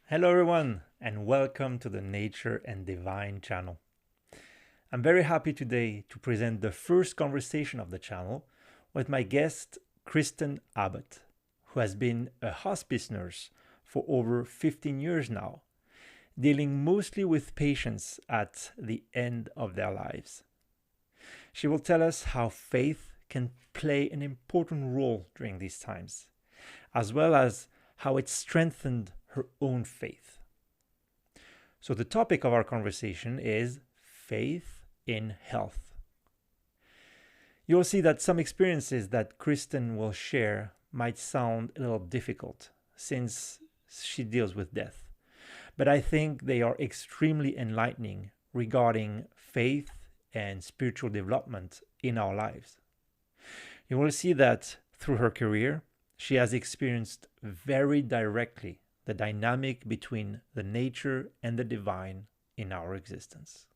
Hello, everyone, and welcome to the Nature and Divine channel. I'm very happy today to present the first conversation of the channel with my guest, Kristen Abbott, who has been a hospice nurse for over 15 years now, dealing mostly with patients at the end of their lives. She will tell us how faith can play an important role during these times, as well as how it strengthened her own faith. So, the topic of our conversation is faith in health. You'll see that some experiences that Kristen will share might sound a little difficult since she deals with death, but I think they are extremely enlightening regarding faith and spiritual development in our lives. You will see that through her career, she has experienced very directly the dynamic between the nature and the divine in our existence.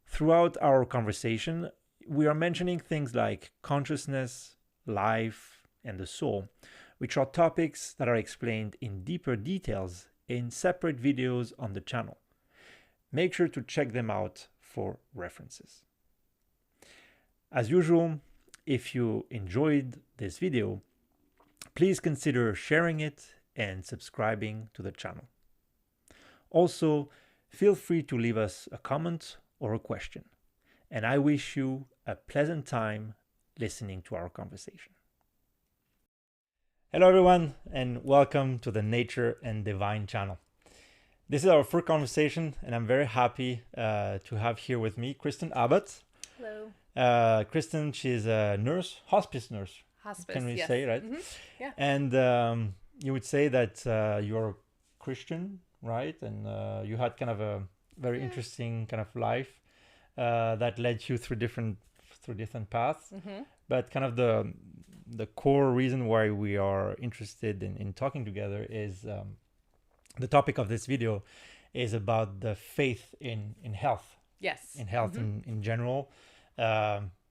Throughout our conversation, we are mentioning things like consciousness, life, and the soul, which are topics that are explained in deeper details in separate videos on the channel. Make sure to check them out for references. As usual, if you enjoyed this video, please consider sharing it and subscribing to the channel. Also, feel free to leave us a comment or a question, and I wish you a pleasant time listening to our conversation. Hello, everyone, and welcome to the Nature and Divine channel. This is our first conversation, and I'm very happy to have here with me Kristen Abbott. Hello. Kristen, she's a nurse, hospice nurse. Hospice, Can we yes. say, right? Yeah. And you would say that you're Christian, right? And you had kind of a very interesting kind of life that led you through different paths. But kind of the core reason why we are interested in talking together is the topic of this video is about the faith in health. Yes. In health in general,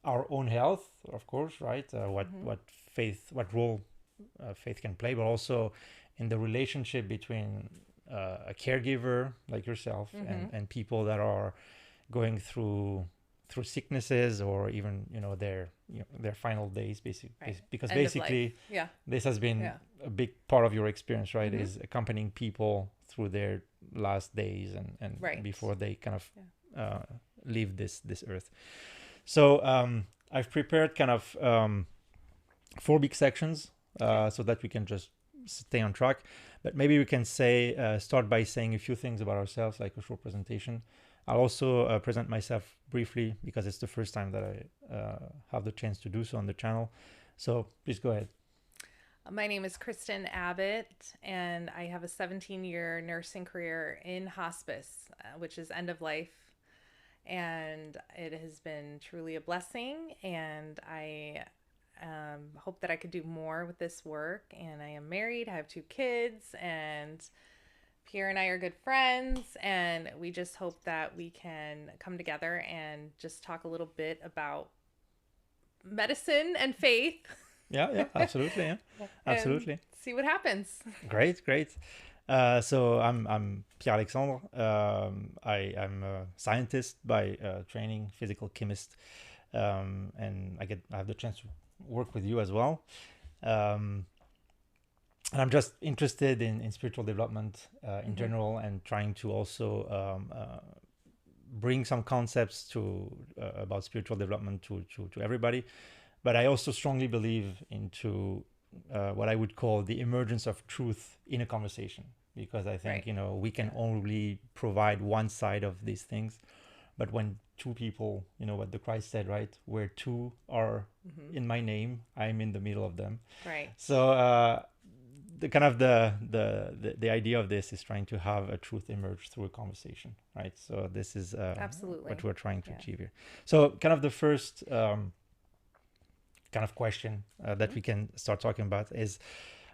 our own health, of course, right? What role faith can play, but also in the relationship between a caregiver like yourself and people that are going through sicknesses or even their final days, basically. Right. Because End of basically life. Yeah. this has been Yeah. a big part of your experience, right? Is accompanying people through their last days and Right. before they kind of leave this earth. So I've prepared kind of 4 big sections so that we can just stay on track. But maybe we can start by saying a few things about ourselves, like a short presentation. I'll also present myself briefly because it's the first time that I have the chance to do so on the channel. So please go ahead. My name is Kristen Abbott, and I have a 17-year nursing career in hospice, which is end of life. And it has been truly a blessing, and I hope that I could do more with this work. And I am married, I have 2 kids, and Pierre and I are good friends, and we just hope that we can come together and just talk a little bit about medicine and faith. Yeah, absolutely. Yeah, absolutely. See what happens. Great. So I'm Pierre Alexandre. I'm a scientist by training, physical chemist, and I have the chance to work with you as well. And I'm just interested in spiritual development in general, and trying to also bring some concepts about spiritual development to everybody. But I also strongly believe into what I would call the emergence of truth in a conversation, because I think we can only provide one side of these things. But when 2 people, what the Christ said, right? Where 2 are in my name, I'm in the middle of them. Right. So the kind of the idea of this is trying to have a truth emerge through a conversation, right? So this is Absolutely what we're trying to achieve here. So kind of the first kind of question that we can start talking about is,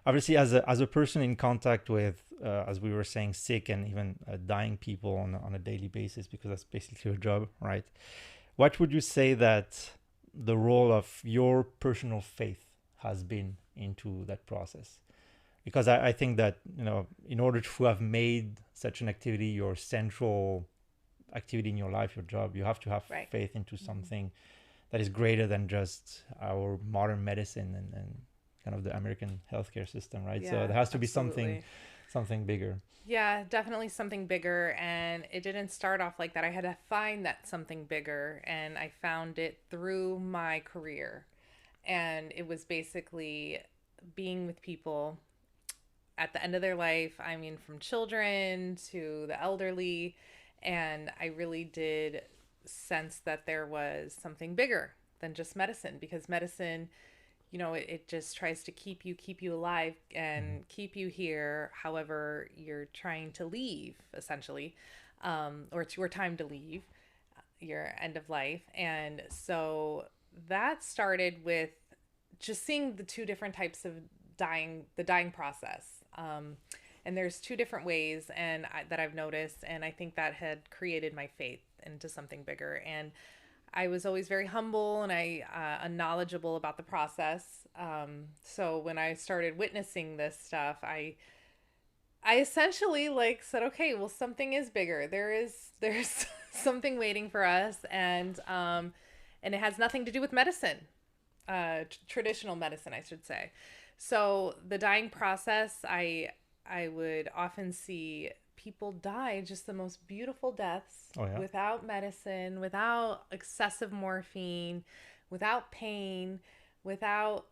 obviously, as a person in contact with, as we were saying, sick and even dying people on a daily basis, because that's basically your job, right? What would you say that the role of your personal faith has been into that process? because I think that, in order to have made such an activity your central activity in your life, your job, you have to have Right. faith into something that is greater than just our modern medicine and kind of the American healthcare system, right? So Yeah, there has to be absolutely. something bigger. Yeah, definitely something bigger. And it didn't start off like that. I had to find that something bigger, and I found it through my career. And it was basically being with people at the end of their life. I mean, from children to the elderly. And I really did sense that there was something bigger than just medicine, because medicine, it just tries to keep you alive and keep you here. However, you're trying to leave, essentially, or it's your time to leave, your end of life. And so that started with just seeing the two different types of the dying process. And there's two different ways that I've noticed, and I think that had created my faith into something bigger. And I was always very humble and knowledgeable about the process. So when I started witnessing this stuff, I essentially said, okay, well, something is bigger. There's something waiting for us, and it has nothing to do with medicine, traditional medicine, I should say. So the dying process, I would often see people die just the most beautiful deaths. Oh, yeah. Without medicine, without excessive morphine, without pain, without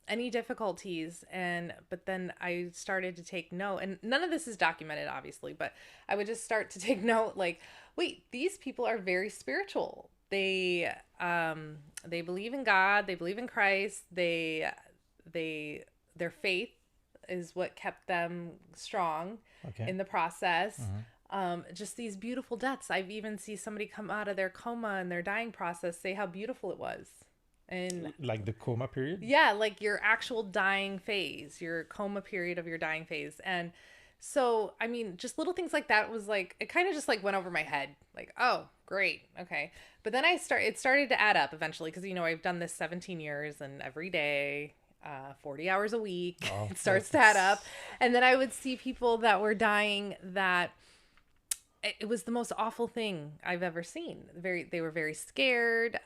any difficulties. But then I started to take note, and none of this is documented, obviously, but I would just start to take note, like, wait, these people are very spiritual. They believe in God, they believe in Christ, their faith is what kept them strong in the process. Just these beautiful deaths. I've even seen somebody come out of their coma and their dying process say how beautiful it was. And like the coma period? Yeah, like your actual dying phase, your coma period of your dying phase. And so, I mean, just little things like that was like, it kind of just like went over my head. Like, oh, great. Okay. But then it started to add up eventually, because, I've done this 17 years, and every day, 40 hours a week, it starts to add up. And then I would see people that were dying that it was the most awful thing I've ever seen. They were very scared.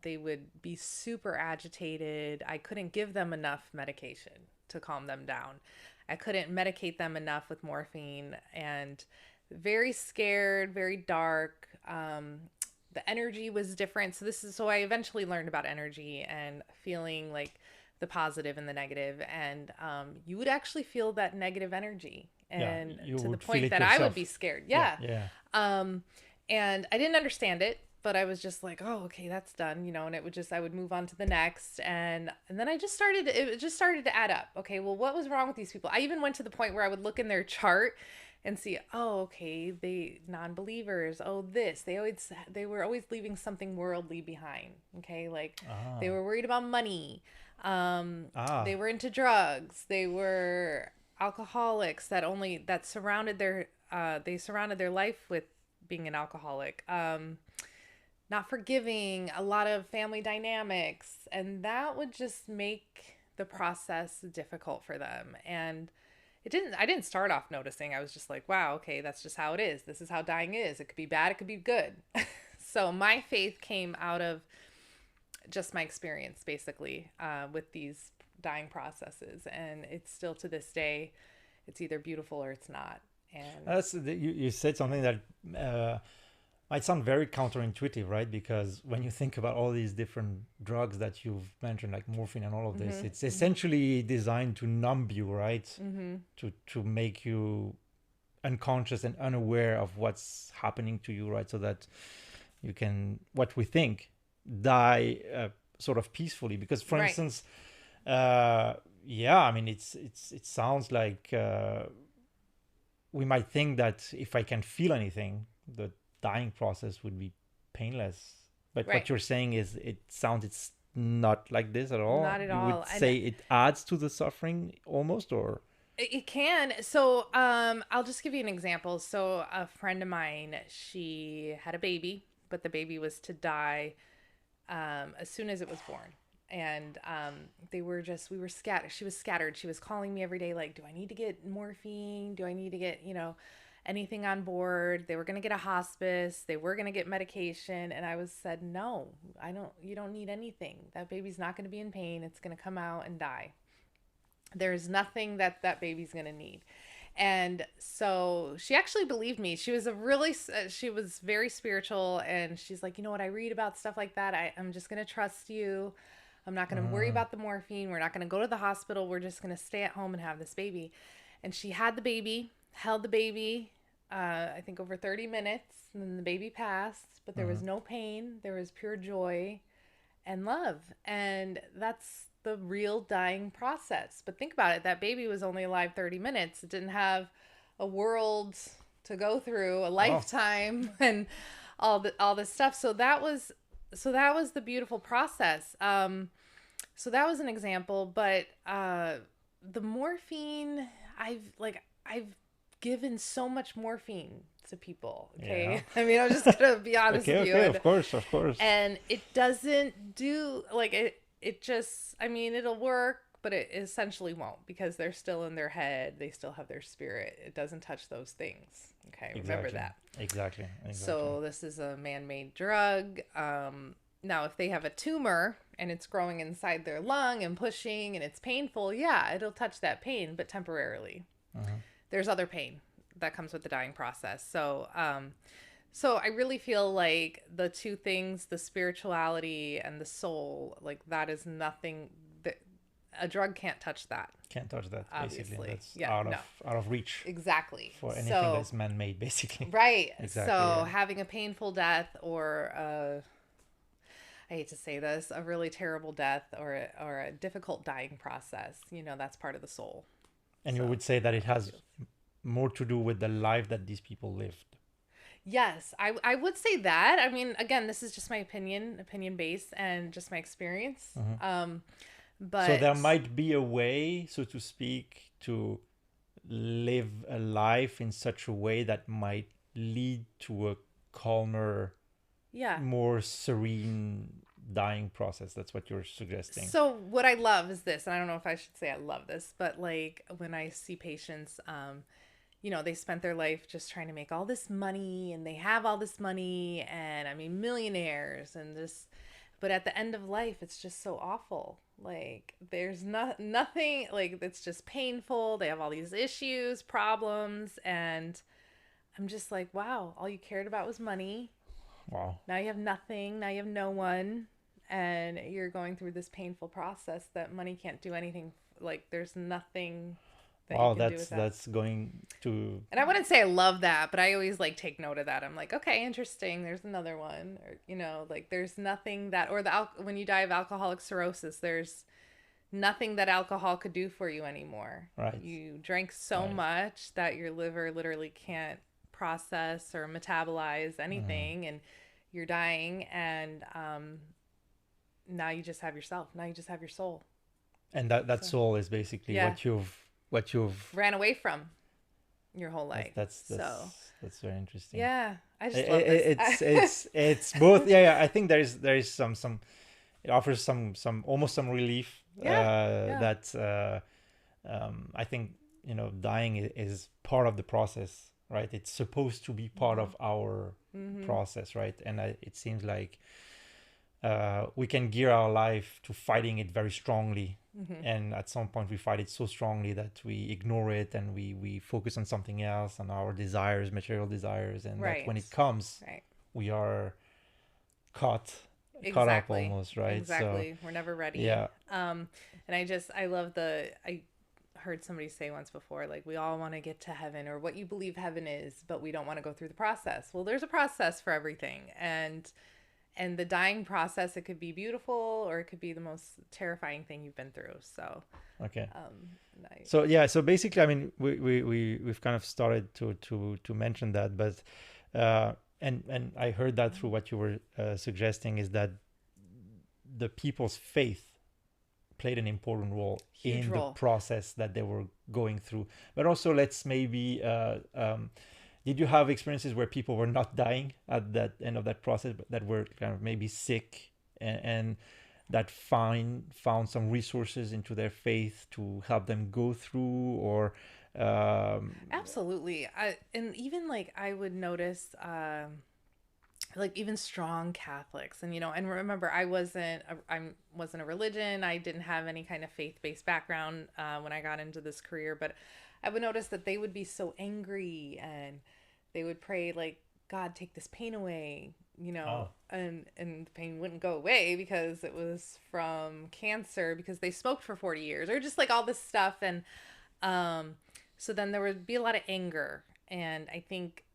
They would be super agitated. I couldn't give them enough medication to calm them down. I couldn't medicate them enough with morphine, and very scared, very dark. The energy was different. So I eventually learned about energy and feeling like the positive and the negative. And you would actually feel that negative energy, and to the point that I would be scared. Yeah. And I didn't understand it, but I was just like, oh, okay, that's done, and I would move on to the next. And then it just started to add up. Okay, well, what was wrong with these people? I even went to the point where I would look in their chart and see, oh, okay, they non-believers. Oh, they were always leaving something worldly behind. Okay. Like they were worried about money. They were into drugs. They were alcoholics that surrounded their life with being an alcoholic. Not forgiving, a lot of family dynamics, and that would just make the process difficult for them. And I didn't start off noticing. I was just like, wow, okay, that's just how it is. This is how dying is. It could be bad, it could be good. So my faith came out of just my experience, basically, with these dying processes. And it's still, to this day, it's either beautiful or it's not. And you said something that might sound very counterintuitive, right? Because when you think about all these different drugs that you've mentioned, like morphine and all of this, it's essentially designed to numb you, right? To make you unconscious and unaware of what's happening to you, right? So that you can, what we think, die sort of peacefully. Because, for instance, I mean, it sounds like we might think that if I can feel anything, the dying process would be painless. But what you're saying is, it's not like this at all. Not at all. You would say it adds to the suffering almost, or? It can. So I'll just give you an example. So a friend of mine, she had a baby, but the baby was to die as soon as it was born. and we were scattered. She was scattered. She was calling me every day, like, do I need to get morphine? Do I need to get, anything on board? They were going to get a hospice. They were going to get medication. And I said, no, you don't need anything. That baby's not going to be in pain. It's going to come out and die. There's nothing that baby's going to need. And so she actually believed me. She was she was very spiritual, and she's like, you know what? I read about stuff like that. I'm just going to trust you. I'm not going to worry about the morphine. We're not going to go to the hospital. We're just going to stay at home and have this baby. And she had the baby, held the baby, I think over 30 minutes, and then the baby passed, but there was no pain. There was pure joy and love. And that's the real dying process. But think about it. That baby was only alive 30 minutes. It didn't have a world to go through, a lifetime, and all this stuff. So that was the beautiful process. So that was an example, but the morphine, I've given so much morphine to people. Okay. Yeah. I mean, I'm just going to be honest with you. Okay, of course. And it doesn't do it just, I mean, it'll work, but it essentially won't, because they're still in their head. They still have their spirit. It doesn't touch those things. Okay. Exactly. Remember that. Exactly. So this is a man-made drug. Now, if they have a tumor and it's growing inside their lung and pushing and it's painful, yeah, it'll touch that pain, but temporarily. There's other pain that comes with the dying process. So I really feel like the two things, the spirituality and the soul, like that is nothing that a drug can't touch that. Can't touch that, obviously. Basically. That's out of reach. Exactly. For anything that's man-made, basically. Right. Exactly. So having a painful death or I hate to say this, a really terrible death or a difficult dying process, that's part of the soul. And you would say that it has more to do with the life that these people lived. Yes, I would say that. I mean, again, this is just my opinion based, and just my experience. But so there might be a way, so to speak, to live a life in such a way that might lead to a calmer, more serene dying process. That's what you're suggesting. So what I love is this, and I don't know if I should say I love this, but like when I see patients, they spent their life just trying to make all this money, and they have all this money, and I mean, millionaires, and but at the end of life, it's just so awful. Like there's nothing, like it's just painful. They have all these issues, problems, and I'm just like, wow, all you cared about was money. Wow. Now you have nothing. Now you have no one. And you're going through this painful process that money can't do anything. Like there's nothing that you can do with that. That's going to... And I wouldn't say I love that, but I always take note of that. I'm like, okay, interesting. There's another one. Or, there's nothing that... Or when you die of alcoholic cirrhosis, there's nothing that alcohol could do for you anymore. Right. You drank so much that your liver literally can't process or metabolize anything, and you're dying, and now you just have yourself. Now you just have your soul. And that soul is basically what you've ran away from your whole life. That's very interesting. Yeah, I just love this. It's both. Yeah, I think there is some it offers some almost some relief. That I think dying is part of the process, right? It's supposed to be part of our process, right? And it seems like we can gear our life to fighting it very strongly, and at some point we fight it so strongly that we ignore it, and we focus on something else, on our desires, material desires, and that when it comes, we are caught up almost, right? Exactly. So, we're never ready. Yeah. And I love I heard somebody say once before, like, we all want to get to heaven, or what you believe heaven is, but we don't want to go through the process. Well, there's a process for everything, and the dying process, it could be beautiful, or it could be the most terrifying thing you've been through. So okay. So basically, I mean, we've kind of started to mention that, but and I heard that through what you were suggesting, is that the people's faith played an important role in the process that they were going through. But also, let's maybe did you have experiences where people were not dying at that end of that process, but that were kind of maybe sick, and that found some resources into their faith to help them go through, or Absolutely. And even like I would notice, like even strong Catholics, and and remember, I wasn't a religion. I didn't have any kind of faith-based background when I got into this career, but I would notice that they would be so angry, and they would pray like, God, take this pain away, oh, and the pain wouldn't go away because it was from cancer, because they smoked for 40 years, or just like all this stuff. And um so then there would be a lot of anger, and I think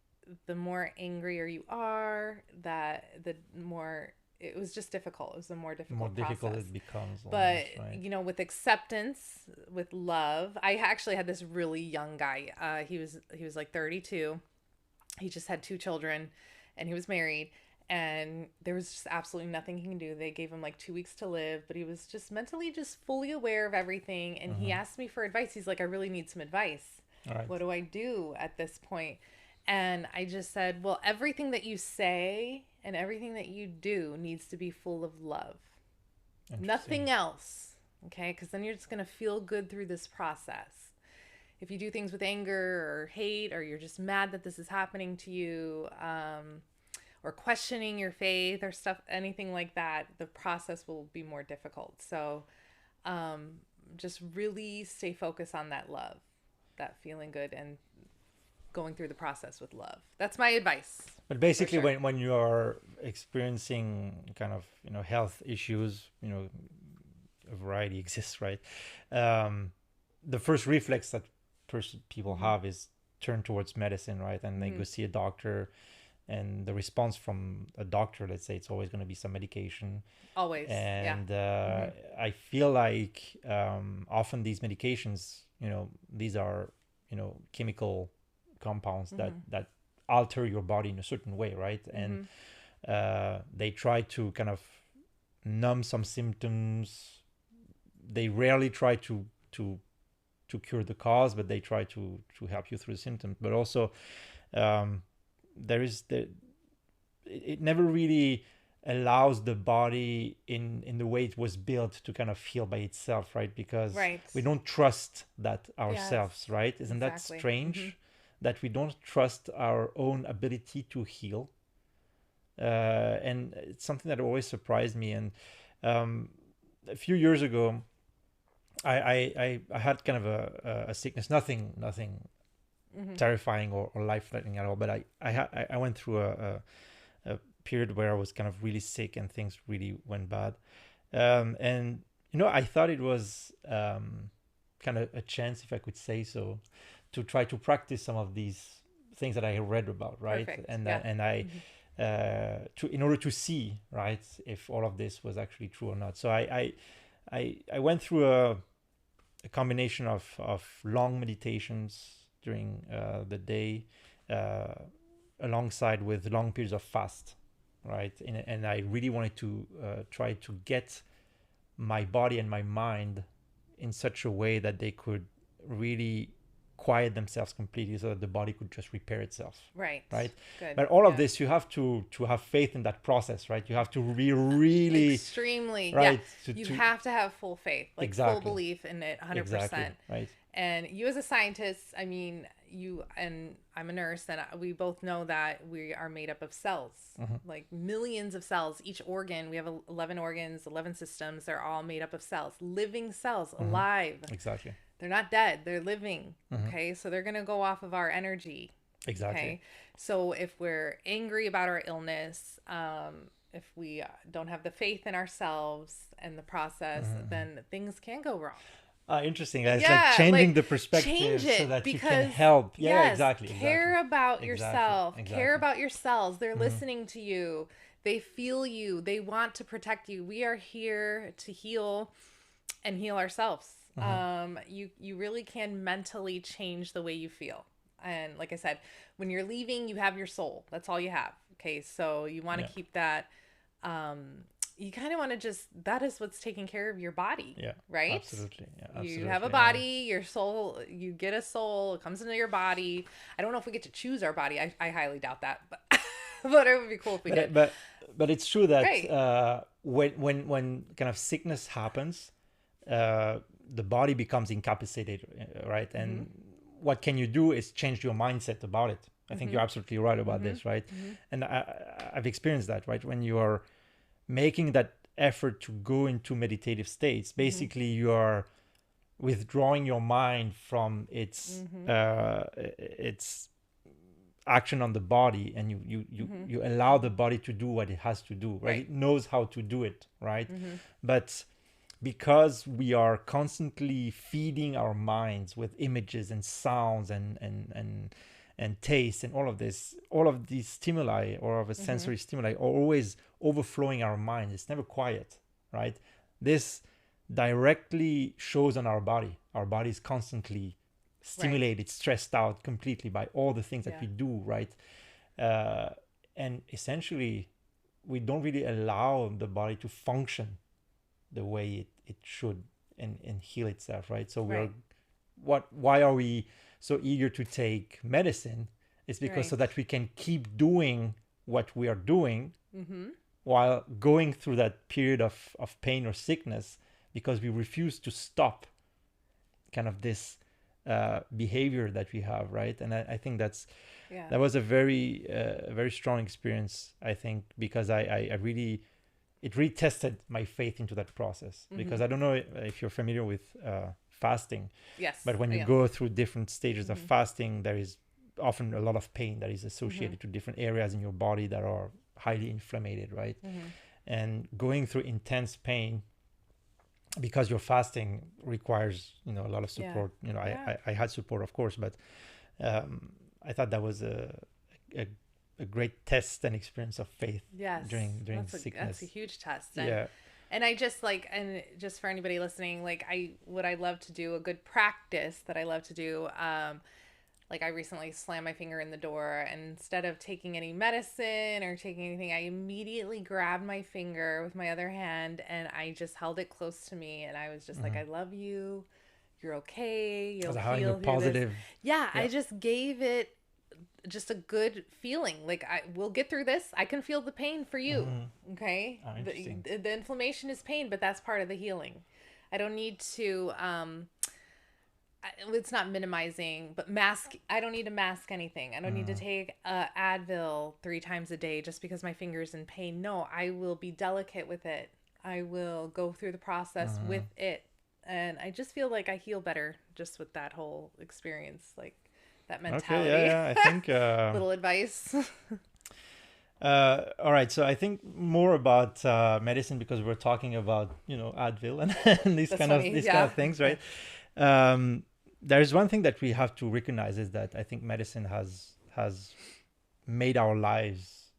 the more angrier you are, that the more it was just difficult. It was a more more difficult difficult process. it becomes But almost, right? with acceptance, with love, I actually had this really young guy. He was like 32. He just had two children, and he was married. And there was just absolutely nothing he can do. They gave him like 2 weeks to live, but he was just mentally just fully aware of everything. And he asked me for advice. He's like, I really need some advice. All right. What do I do at this point? And I just said, well, everything that you say and everything that you do needs to be full of love. Interesting. Nothing else. Okay? Because then you're just going to feel good through this process. If you do things with anger or hate, or you're just mad that this is happening to you, or questioning your faith or stuff, anything like that, the process will be more difficult. So just really stay focused on that love, that feeling good, and going through the process with love. That's my advice, But for basically, sure. when you are experiencing kind of health issues, a variety exists, right? The first reflex that people Mm-hmm. have is turn towards medicine, right? And they Mm-hmm. go see a doctor, and the response from a doctor, let's say, it's always going to be some medication. Always. Yeah. And Mm-hmm. I feel like often these medications, these are chemical compounds Mm-hmm. that alter your body in a certain way, right? And Mm-hmm. they try to kind of numb some symptoms. They rarely try to cure the cause, but they try to help you through the symptoms. But also, um, there is it never really allows the body in the way it was built to kind of heal by itself, right? Because Right. we don't trust that Yes. ourselves, right? Isn't that Exactly. Mm-hmm. strange, that we don't trust our own ability to heal? And it's something that always surprised me. And um, a few years ago, I had kind of a sickness, nothing Mm-hmm. terrifying or life threatening at all, but I went through a period where I was kind of really sick and things really went bad. And I thought it was kind of a chance, if I could say so, to try to practice some of these things that I read about, right? Perfect. And Yeah. and I Mm-hmm. to in order to see, right, if all of this was actually true or not. So I went through a combination of long meditations during the day, uh, alongside with long periods of fast, right? And I really wanted to try to get my body and my mind in such a way that they could really quiet themselves completely, so that the body could just repair itself, Right. right? Good. But all of Yeah. this, you have to have faith in that process, right? You have to be really Extremely. Yeah. right You to have to have full faith, like full exactly belief in it, exactly 100%. right. And you, as a scientist, I mean, you and I'm a nurse, and we both know that we are made up of cells, Mm-hmm. like millions of cells. Each organ, we have 11 organs, 11 systems. They're all made up of cells, living cells, Mm-hmm. alive. Exactly. They're not dead, they're living. Mm-hmm. Okay. So they're going to go off of our energy. Exactly. Okay. So if we're angry about our illness, if we don't have the faith in ourselves and the process, Mm-hmm. then things can go wrong. Interesting. It's like Yeah, changing like the perspective change so it, that you can because help. Yeah, yes, exactly, care about exactly, yourself, care exactly. about your cells. They're Mm-hmm. listening to you. They feel you. They want to protect you. We are here to heal and heal ourselves. Mm-hmm. You really can mentally change the way you feel. And like I said, when you're leaving, you have your soul. That's all you have. Okay, so you want to Yeah, keep that. You kind of want to just, that is what's taking care of your body, yeah, right? absolutely. Yeah, You have a absolutely. body, your soul, you get a soul, it comes into your body. I don't know if we get to choose our body. I highly doubt that, but but it would be cool if we but did. but it's true that Right. When kind of sickness happens, the body becomes incapacitated, right? And what can you do is change your mindset about it. I think you're absolutely right about this, right? And I've experienced that, right? When you are making that effort to go into meditative states, basically you are withdrawing your mind from its action on the body, and you allow the body to do what it has to do, right? It knows how to do it, right? But because we are constantly feeding our minds with images and sounds and taste and all of these stimuli, or of a sensory stimuli, are always overflowing our mind. It's never quiet, right? This directly shows on our body. Our body is constantly stimulated, stressed out completely by all the things that we do, right? And essentially, we don't really allow the body to function the way it should and heal itself, right? So why are we so eager to take medicine? It's because so that we can keep doing what we are doing while going through that period of pain or sickness, because we refuse to stop kind of this behavior that we have, right? And I think that was a very strong experience, I think, because it really tested my faith into that process. Because I don't know if you're familiar with fasting. Yes. But when you go through different stages of fasting, there is often a lot of pain that is associated to different areas in your body that are highly inflamed, right? And going through intense pain, because your fasting requires, a lot of support. I had support, of course, but I thought that was a great test and experience of faith. Yes, during sickness. That's a huge test. And I just and just for anybody listening, what I love to do, a good practice that I love to do, I recently slammed my finger in the door, and instead of taking any medicine or taking anything, I immediately grabbed my finger with my other hand and I just held it close to me, and I was just like, I love you. You're okay. You'll heal through positive. This. Yeah, I just gave it just a good feeling. We'll get through this. I can feel the pain for you. Okay. The inflammation is pain, but that's part of the healing. I don't need to, it's not minimizing, but I don't need to mask anything. I don't need to take Advil 3 times a day just because my finger's in pain. No, I will be delicate with it. I will go through the process with it. And I just feel like I heal better just with that whole experience, that mentality. Okay, I think little advice. All right, so I think more about medicine, because we're talking about Advil and these kind of things, right? There's one thing that we have to recognize, is that I think medicine has made our lives,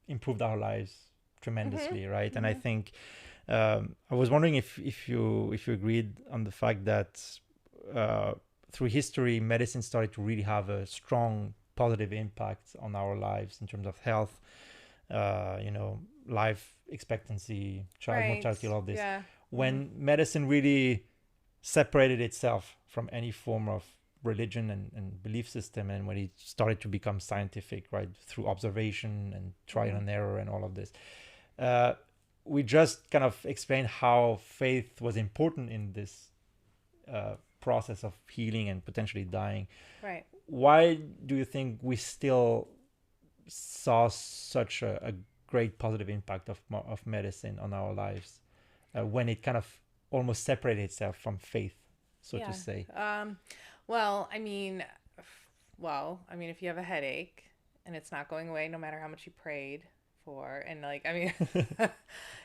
improved our lives tremendously, right? And I think I was wondering if you agreed on the fact that through history, medicine started to really have a strong positive impact on our lives in terms of health, life expectancy, child mortality, all of this. Yeah. When medicine really separated itself from any form of religion and belief system, and when it started to become scientific, right, through observation and trial and error and all of this, we just kind of explained how faith was important in this process of healing and potentially dying. Right. Why do you think we still saw such a great positive impact of medicine on our lives when it kind of almost separated itself from faith, so to say? Well, I mean, if you have a headache and it's not going away, no matter how much you prayed for, and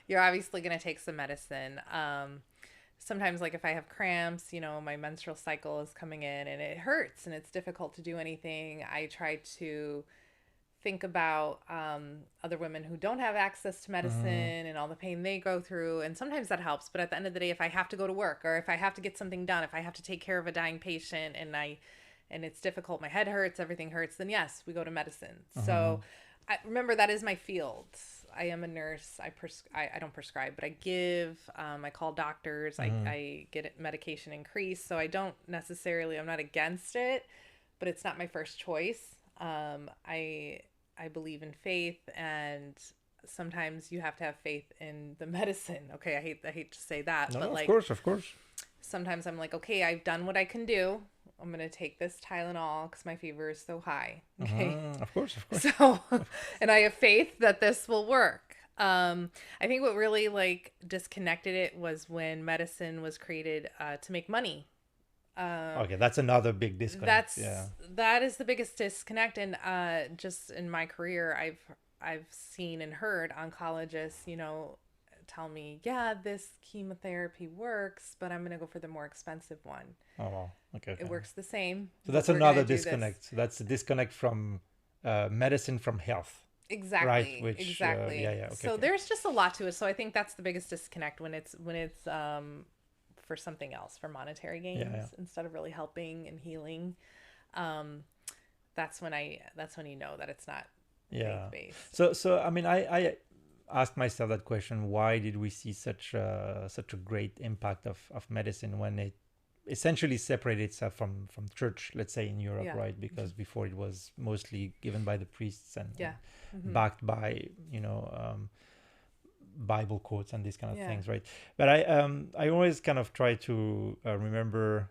you're obviously going to take some medicine. Sometimes, if I have cramps, my menstrual cycle is coming in and it hurts and it's difficult to do anything, I try to think about other women who don't have access to medicine and all the pain they go through. And sometimes that helps. But at the end of the day, if I have to go to work, or if I have to get something done, if I have to take care of a dying patient and it's difficult, my head hurts, everything hurts, then yes, we go to medicine. So remember, that is my field. I am a nurse. I don't prescribe, but I give, I call doctors, I get medication increased. So I don't necessarily, I'm not against it, but it's not my first choice. I believe in faith, and sometimes you have to have faith in the medicine. Okay, I hate to say that, No, no, but of like course, of course. sometimes I'm like, okay, I've done what I can do. I'm gonna take this Tylenol because my fever is so high. Okay, Of course, of course. so and I have faith that this will work. I think what really like disconnected it was when medicine was created to make money. Okay, that's another big disconnect. Yeah. That is the biggest disconnect, and just in my career, I've seen and heard oncologists, tell me, yeah, this chemotherapy works, but I'm gonna go for the more expensive one. Oh, wow. Okay, It okay. works the same, So but that's we're gonna another do this. disconnect. So that's a disconnect from medicine from health, right? Exactly, Which, exactly. yeah, yeah. Okay, So okay. there's just a lot to it. So I think that's the biggest disconnect when it's for something else, for monetary gains Yeah, yeah. instead of really helping and healing. Um, that's when you know that it's not Yeah. faith based. So I mean, I asked myself that question: why did we see such a great impact of medicine when it essentially separated itself from church, let's say in Europe, Yeah. right? Because before it was mostly given by the priests and Yeah. backed by Bible quotes and these kind of Yeah. things, right? But I always kind of try to remember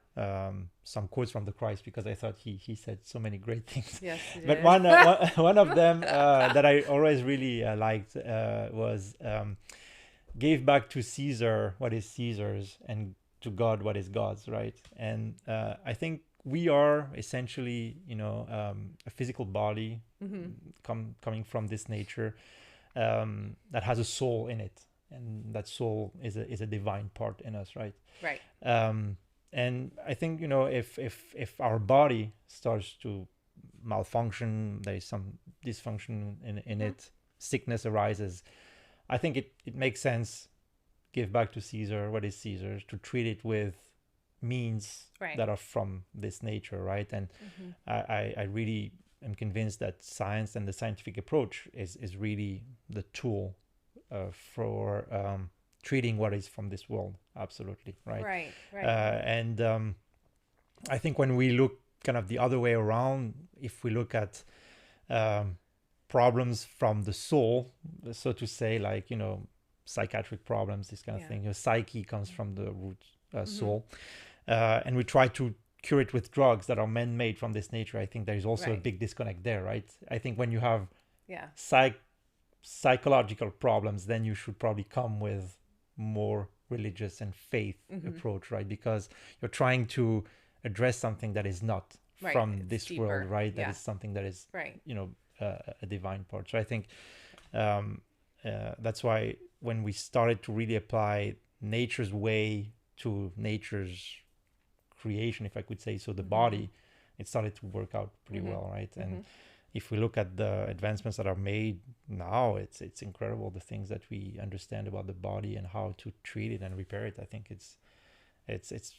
some quotes from the Christ, because I thought he said so many great things. Yes, you But did. one of them that I always really liked was give back to Caesar what is Caesar's, and to God what is God's, right? And I think we are essentially, a physical body coming from this nature, that has a soul in it, and that soul is a divine part in us, right? Right. And I think, if our body starts to malfunction, there is some dysfunction in it, sickness arises, I think it makes sense, give back to Caesar what is Caesar's, to treat it with means Right. that are from this nature, right? And I really am convinced that science and the scientific approach is really the tool for treating what is from this world. Absolutely, right? Right. Right. And I think when we look kind of the other way around, if we look at problems from the soul, so to say, like, psychiatric problems, this kind of Yeah. thing, your psyche comes from the root soul, and we try to cure it with drugs that are man-made from this nature. I think there is also a Right. big disconnect there, right? I think when you have Yeah. psychological problems, then you should probably come with more religious and faith approach, right? Because you're trying to address something that is not Right. from It's this deeper. world, right? That Yeah. is something that is, Right. a divine part. So I think that's why when we started to really apply nature's way to nature's creation, if I could say so, the body, it started to work out pretty well, right? And if we look at the advancements that are made now, it's incredible, the things that we understand about the body and how to treat it and repair it. I think it's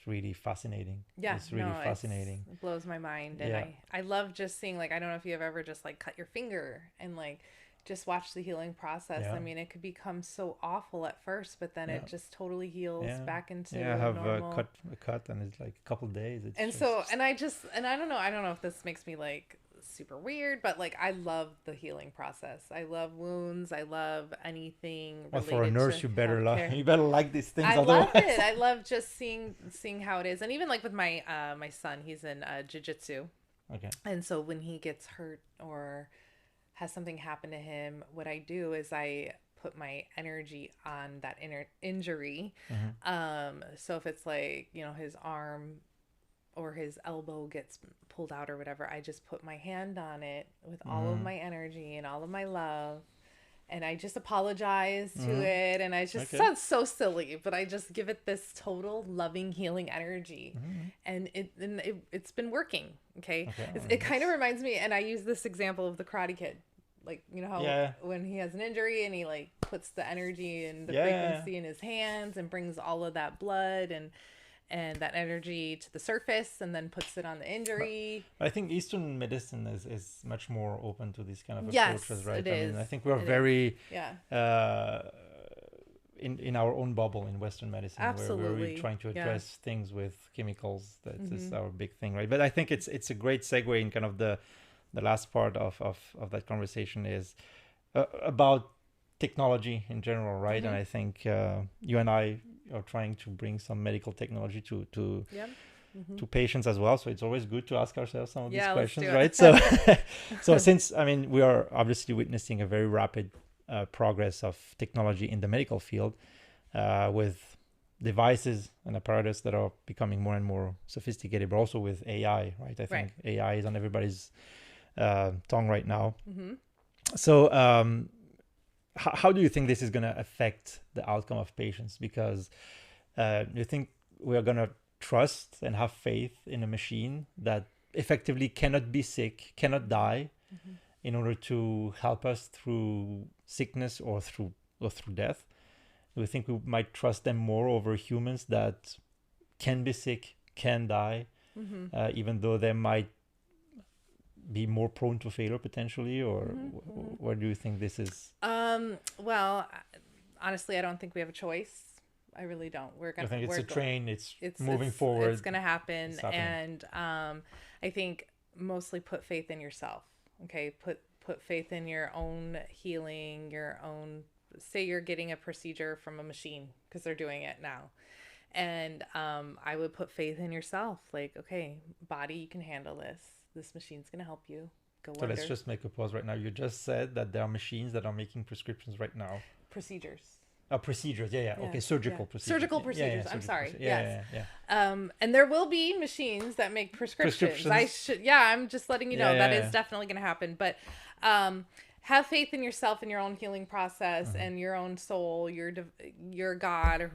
really fascinating. Yeah, It's really fascinating. It blows my mind, and Yeah. I love just seeing, like, I don't know if you've ever just like cut your finger and like just watch the healing process. Yeah. I mean, it could become so awful at first, but then Yeah. it just totally heals Yeah. back into Yeah, I have normal. a cut, and it's like a couple of days. It's And just, so, and I don't know if this makes me like super weird, but like I love the healing process. I love wounds. I love anything well, related for a nurse, to you better healthcare. you better like these things. I Otherwise, love it. I love just seeing how it is, and even like with my my son, he's in jiu-jitsu, okay. and so when he gets hurt or has something happen to him, what I do is I put my energy on that inner injury. So if it's like, his arm or his elbow gets pulled out or whatever, I just put my hand on it with all of my energy and all of my love, and I just apologize to it, and I just sounds so silly, but I just give it this total loving, healing energy, and it's been working. Okay. It kind of reminds me, and I use this example of the Karate Kid, like, how when he has an injury and he like puts the energy and the frequency in his hands and brings all of that blood and that energy to the surface and then puts it on the injury. But I think Eastern medicine is much more open to these kind of Yes, approaches, right? it is. I think we're It very Yeah. in our own bubble in Western medicine, where we're Absolutely. really trying to Yeah. address things with chemicals. That is our big thing, right? But I think it's a great segue in kind of the the last part of that conversation is about technology in general, right? Mm-hmm. And I think you and I are trying to bring some medical technology to Yep. Mm-hmm. to patients as well. So it's always good to ask ourselves some of these Yeah, let's questions, do it. right? So, so since I mean we are obviously witnessing a very rapid progress of technology in the medical field, with devices and apparatus that are becoming more and more sophisticated, but also with AI, right? I think Right. AI is on everybody's tongue right now. Mm-hmm. So, how do you think this is going to affect the outcome of patients? Because you think we are going to trust and have faith in a machine that effectively cannot be sick, cannot die, Mm-hmm. in order to help us through sickness or through death? Do you think we might trust them more over humans that can be sick, can die, Mm-hmm. even though they might be more prone to failure potentially? Or Mm-hmm. where do you think this is? Well, honestly, I don't think we have a choice. I really don't. I think it's a train. It's moving it's forward. gonna happen, It's happening. and I think mostly put faith in yourself. Okay, put faith in your own healing, your own. Say you're getting a procedure from a machine because they're doing it now, and I would put faith in yourself. Like, okay, body, you can handle this. This machine's gonna help you. Go So under let's just make a pause right now. You just said that there are machines that are making prescriptions right now. procedures. Procedures. Yeah. Yeah, Okay, surgical yeah. procedures. Surgical Yeah, procedures. I'm surgical sorry. procedures. Yes. Yeah. And there will be machines that make prescriptions. I'm just letting you know Yeah, that yeah. is definitely going to happen. But have faith in yourself and your own healing process Mhm. and your own soul, your God or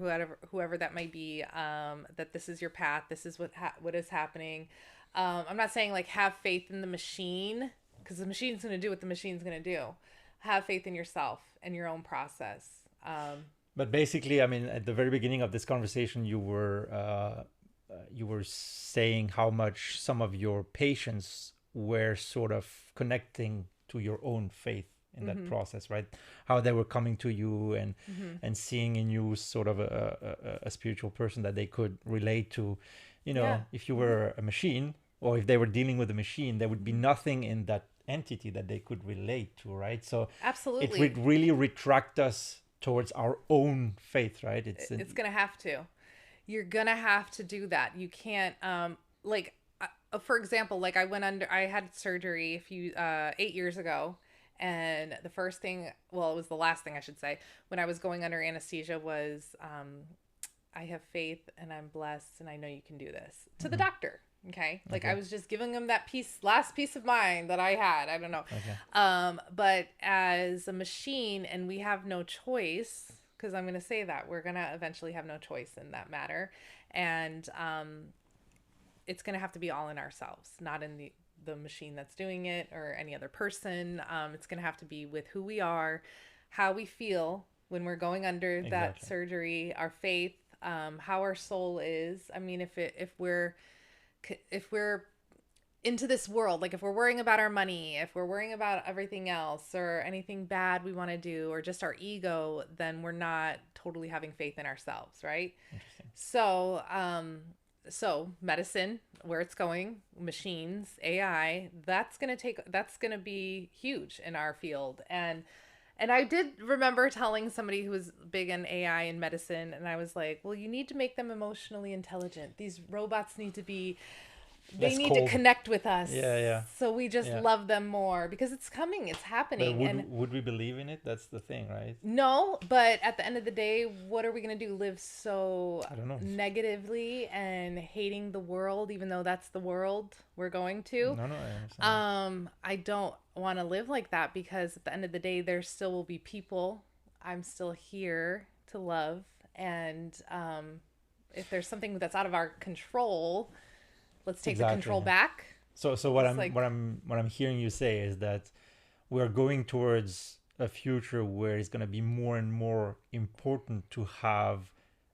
whoever that might be. That this is your path. This is what is happening. I'm not saying like have faith in the machine because the machine's going to do what the machine's going to do. Have faith in yourself and your own process. But basically, I mean, at the very beginning of this conversation, you were saying how much some of your patients were sort of connecting to your own faith in that process, right? How they were coming to you and seeing in you sort of a spiritual person that they could relate to. You know, Yeah. if you were a machine, or if they were dealing with a machine, there would be nothing in that entity that they could relate to, right? So it Absolutely. would really retract us towards our own faith, right? It's gonna have to. You're gonna have to do that. You can't like for example, like I had surgery 8 years ago, and the first thing, well, it was the last thing I should say, when I was going under anesthesia was I have faith and I'm blessed and I know you can do this to the doctor. Okay. Like Okay. I was just giving him that last piece of mind that I had. I don't know. Okay. But as a machine, and we have no choice, because I'm going to say that we're going to eventually have no choice in that matter. And it's going to have to be all in ourselves, not in the machine that's doing it or any other person. It's going to have to be with who we are, how we feel when we're going under that Exactly. surgery, our faith, how our soul is. I mean, if we're into this world, like if we're worrying about our money, if we're worrying about everything else or anything bad we want to do or just our ego, then we're not totally having faith in ourselves, right? Interesting. So medicine, where it's going, machines, AI, that's going to be huge in our field. And I did remember telling somebody who was big in AI and medicine, and I was like, well, you need to make them emotionally intelligent. These robots need to be, they need to connect with us. Yeah. So we just love them more because it's coming, it's happening. But would we believe in it? That's the thing, right? No, but at the end of the day, what are we going to do? Live so I don't know. negatively and hating the world, even though that's the world we're going to? No, I understand. I don't want to live like that because at the end of the day, there still will be people. I'm still here to love. And if there's something that's out of our control, let's take the control back. So what I'm hearing you say is that we're going towards a future where it's going to be more and more important to have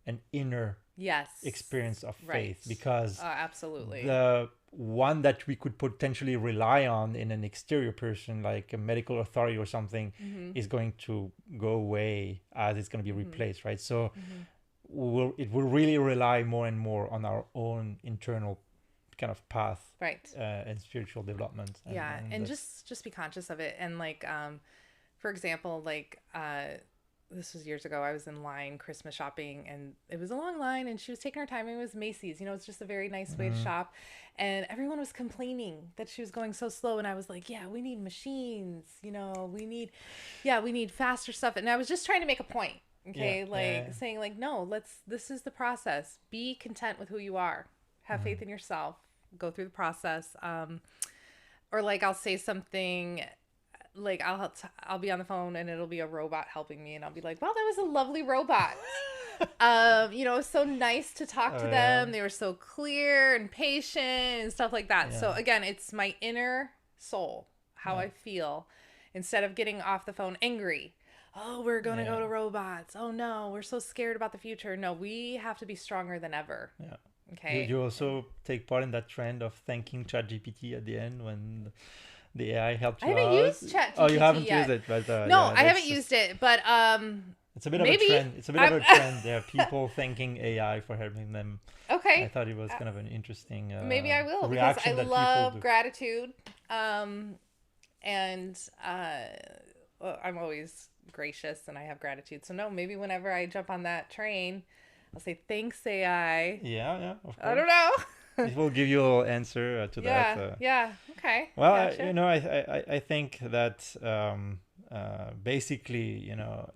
an inner experience of faith, because absolutely the one that we could potentially rely on in an exterior person like a medical authority or something is going to go away as it's going to be replaced, right? So it will really rely more and more on our own internal kind of path, Right. and spiritual development. Yeah, and that's- just be conscious of it. And like, for example, like this was years ago. I was in line Christmas shopping, and it was a long line, and she was taking her time. It was Macy's, you know, it's just a very nice way to shop, and everyone was complaining that she was going so slow. And I was like, yeah, we need machines, you know, we need faster stuff. And I was just trying to make a point, okay, saying like, no, this is the process. Be content with who you are. Have faith in yourself. Go through the process. Or like I'll say something like I'll be on the phone and it'll be a robot helping me, and I'll be like, wow, that was a lovely robot. You know, it was so nice to talk to them. They were so clear and patient and stuff like that. So again, it's my inner soul, how I feel, instead of getting off the phone angry. Oh, we're going to go to robots. Oh no, we're so scared about the future. No, we have to be stronger than ever. Yeah. Okay. You also take part in that trend of thanking ChatGPT at the end when the AI helped you out. I haven't used ChatGPT. Oh, you haven't yet. used it, but no, I haven't used it. But it's a bit maybe, of a trend. It's a bit of a trend. There are people thanking AI for helping them. Okay. I thought it was kind of an interesting. Maybe I will, because I love gratitude. And well, I'm always gracious and I have gratitude. So no, maybe whenever I jump on that train, I'll say thanks AI. Yeah, of course. I don't know. It will give you a little answer to that. Yeah. Okay. Well, Gotcha. I think that basically, you know,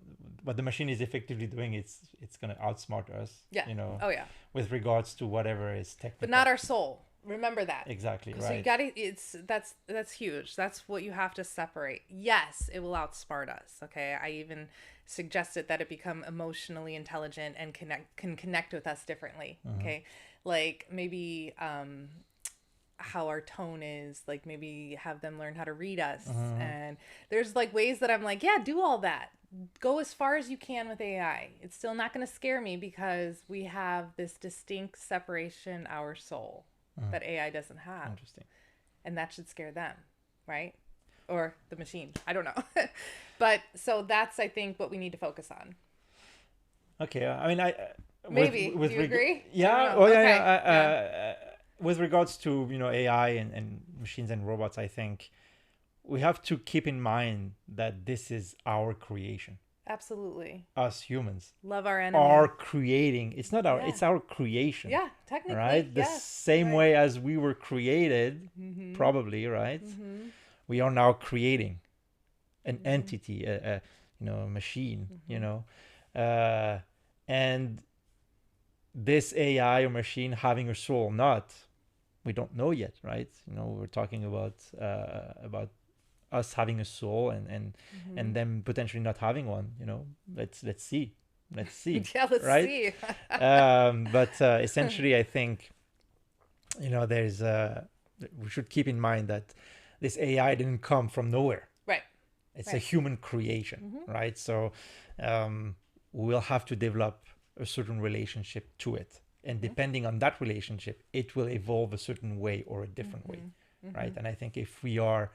what the machine is effectively doing, it's going to outsmart us. Yeah. You know. Oh yeah. With regards to whatever is technical. But not our soul. Remember that. Exactly. Right. So you got to. That's huge. That's what you have to separate. Yes, it will outsmart us. Okay. I even suggested that it become emotionally intelligent and can connect with us differently. Okay. Like maybe how our tone is, like maybe have them learn how to read us. And there's like ways that I'm like, yeah, do all that. Go as far as you can with AI. It's still not going to scare me because we have this distinct separation, our soul, that AI doesn't have. Interesting. And that should scare them, right? Or the machine. I don't know. But so that's, I think, what we need to focus on. Okay. I mean, maybe. Do you agree? Yeah. Oh, yeah. With regards to, you know, AI and machines and robots, I think we have to keep in mind that this is our creation. Absolutely. Us humans. Love our enemy. Are creating. It's not our. It's our creation. Yeah, technically. Right. The same way as we were created, probably. Right. We are now creating an entity, a machine. You know, and this AI or machine having a soul or not, we don't know yet, right? You know, we're talking about us having a soul and them potentially not having one. You know, let's see. Yeah, let's right? see. But essentially, I think, you know, we should keep in mind that this AI didn't come from nowhere. Right. It's a human creation, right? So we'll have to develop a certain relationship to it. And depending on that relationship, it will evolve a certain way or a different way, right? And I think if we are,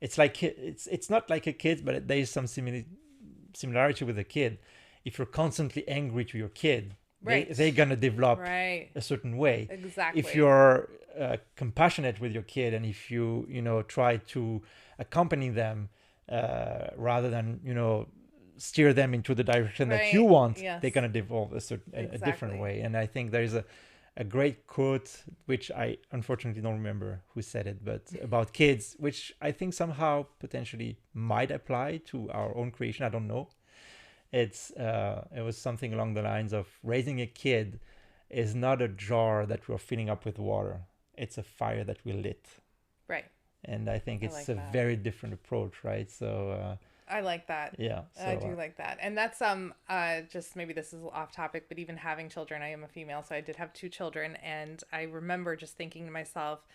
it's like, it's not like a kid, but there is some similarity with a kid. If you're constantly angry to your kid, they're going to develop a certain way. Exactly. If you're compassionate with your kid and if you try to accompany them rather than, steer them into the direction that you want, they're going to develop a different way. And I think there is a great quote, which I unfortunately don't remember who said it, but about kids, which I think somehow potentially might apply to our own creation. I don't know. It was something along the lines of raising a kid is not a jar that we're filling up with water. It's a fire that we lit. Right. And I think it's a very different approach, right? So I like that. Yeah. So, I do like that. And that's just maybe this is off topic, but even having children, I am a female, so I did have 2 children, and I remember just thinking to myself,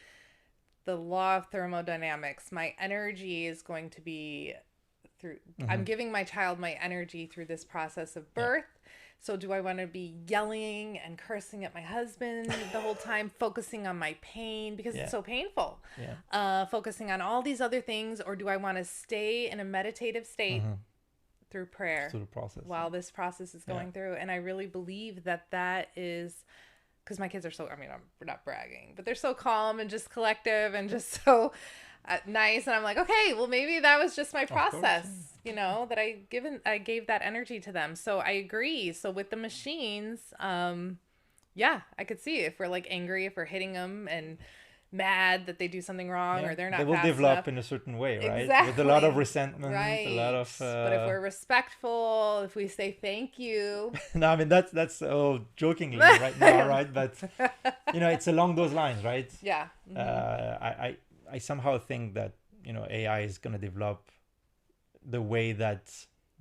the law of thermodynamics, my energy is going to be through I'm giving my child my energy through this process of birth. So do I want to be yelling and cursing at my husband the whole time, focusing on my pain because it's so painful, focusing on all these other things, or do I want to stay in a meditative state through prayer through the process while this process is going through? And I really believe that is because my kids are so, I mean, we're not bragging, but they're so calm and just collective and just so nice. And I'm like, okay, well, maybe that was just my process, you know, that I gave that energy to them. So I agree. So with the machines, yeah, I could see if we're like angry, if we're hitting them and mad that they do something wrong or they're not they will fast develop enough. in a certain way, right? Exactly. With a lot of resentment, right. a lot of but if we're respectful, if we say thank you. No, I mean that's jokingly right now, right? But you know, it's along those lines, right? Yeah. I somehow think that, you know, AI is going to develop the way that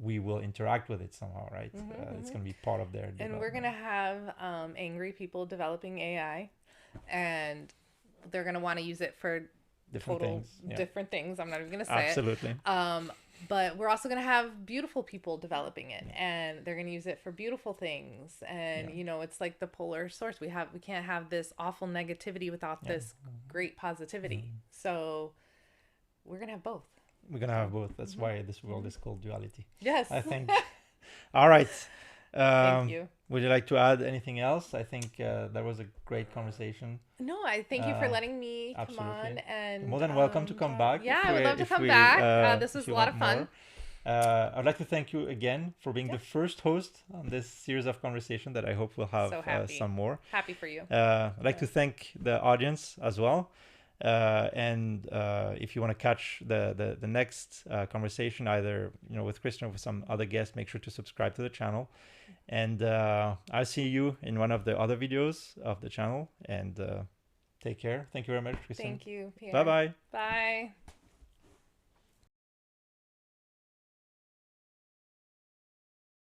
we will interact with it somehow, right? It's going to be part of their development. And we're going to have angry people developing AI, and they're going to want to use it for different things. I'm not even going to say Absolutely. it. But we're also going to have beautiful people developing it, and they're going to use it for beautiful things. And you know, it's like the polar source. We can't have this awful negativity without this great positivity. So we're going to have both. We're going to have both. That's why this world is called duality. Yes. I think. All right. Thank you. Would you like to add anything else? I think that was a great conversation. No, I thank you for letting me absolutely. come on. And more than welcome to come back. Yeah, I would love to come back. This was a lot of fun. I'd like to thank you again for being the first host on this series of conversation that I hope will have some more. Happy for you. I'd like to thank the audience as well. And if you want to catch the next conversation, either, you know, with Kristen or with some other guest, make sure to subscribe to the channel. And I'll see you in one of the other videos of the channel. And take care. Thank you very much, Kristen. Thank you, Pierre. Bye-bye. Bye.